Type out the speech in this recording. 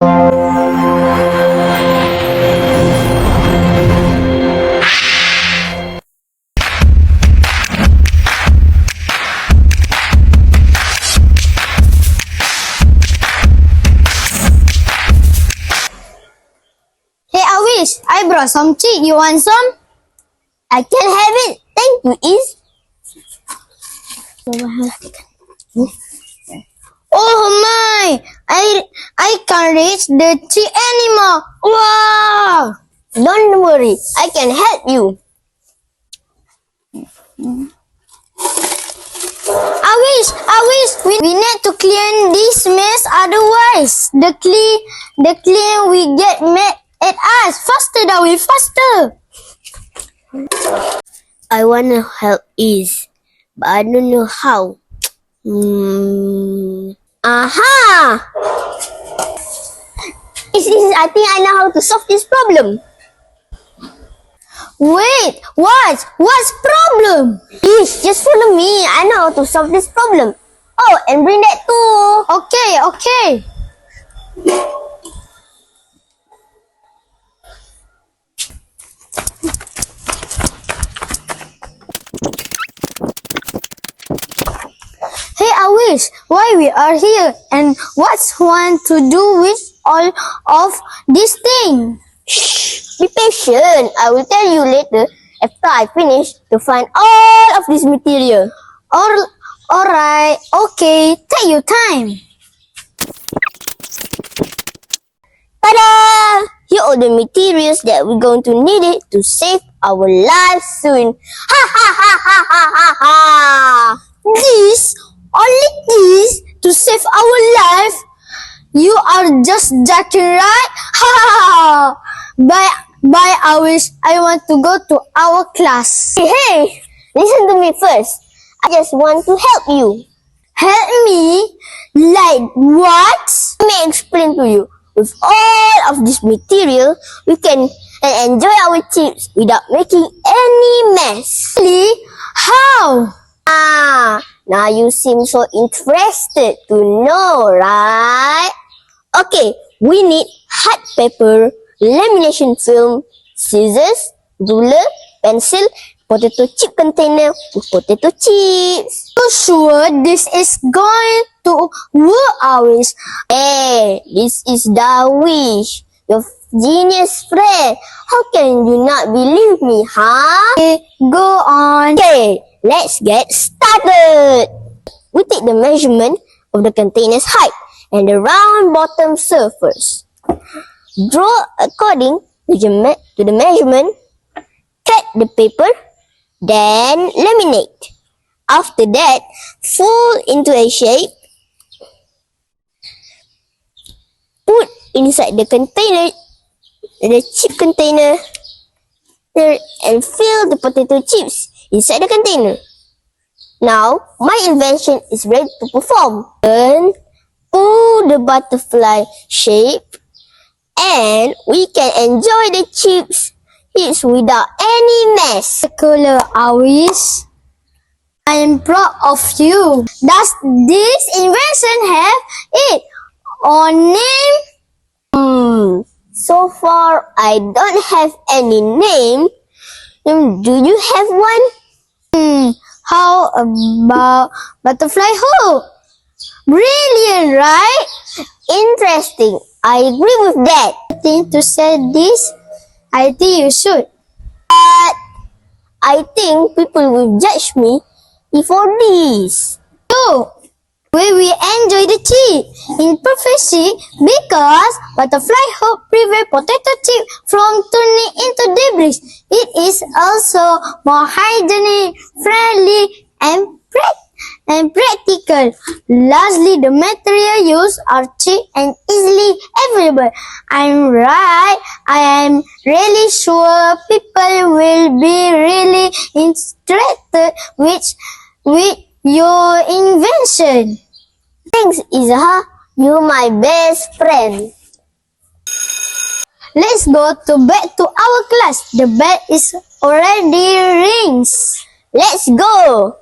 Hey Awish, I brought some cheese. You want some? I can have it. Thank you, Is. Oh my! I can't reach the cheese anymore. Wow! Don't worry, I can help you. We need to clean this mess. Otherwise, the clean we get mad at us. Faster, Dawi, faster. I wanna help Is, but I don't know how. Aha! Is, I think I know how to solve this problem. Wait, what's problem? Is, just follow me. I know how to solve this problem. Oh, and bring that too. Okay. Hey Awish, why we are here and what's one to do with all of this thing? Shh, be patient. I will tell you later after I finish to find all of this material. Alright, okay, take your time. Ta-da! Here are the materials that we're going to need it to save our lives soon. Ha ha ha ha ha ha ha! Only this to save our life? You are just joking, right? Ha ha ha! Bye, Awish. I want to go to our class. Hey, listen to me first. I just want to help you. Help me? Like what? Let me explain to you. With all of this material, we can enjoy our chips without making any mess. Really? How? Now you seem so interested to know, right? Okay, we need hard paper, lamination film, scissors, ruler, pencil, potato chip container with potato chips. You sure this is going to work, Awish? Hey, this is Darwish, your genius friend. How can you not believe me, huh? Okay, go on. Okay, let's get started. We take the measurement of the container's height and the round bottom surface. Draw according to the measurement. Cut the paper, then laminate. After that, fold into a shape. Put inside the container, the chip container, and fill the potato chips inside the container. Now, my invention is ready to perform. Then, pull the butterfly shape, and we can enjoy the chips without any mess. Color, Awish. I am proud of you. Does this invention have its own name? So far, I don't have any name. Do you have one? How about butterfly hook? Brilliant, right? Interesting. I agree with that. I think to say this, I think you should. But I think people will judge me for this. No, we will enjoy the cheese in perfection because butterfly hook prevent potato chip from turning into debris. It is also more hygienic, friendly, and practical. Lastly, the material used are cheap and easily available. I'm right. I am really sure people will be really interested with your invention. Thanks, Izha. You're my best friend. Let's go back to our class. The bell is already rings. Let's go.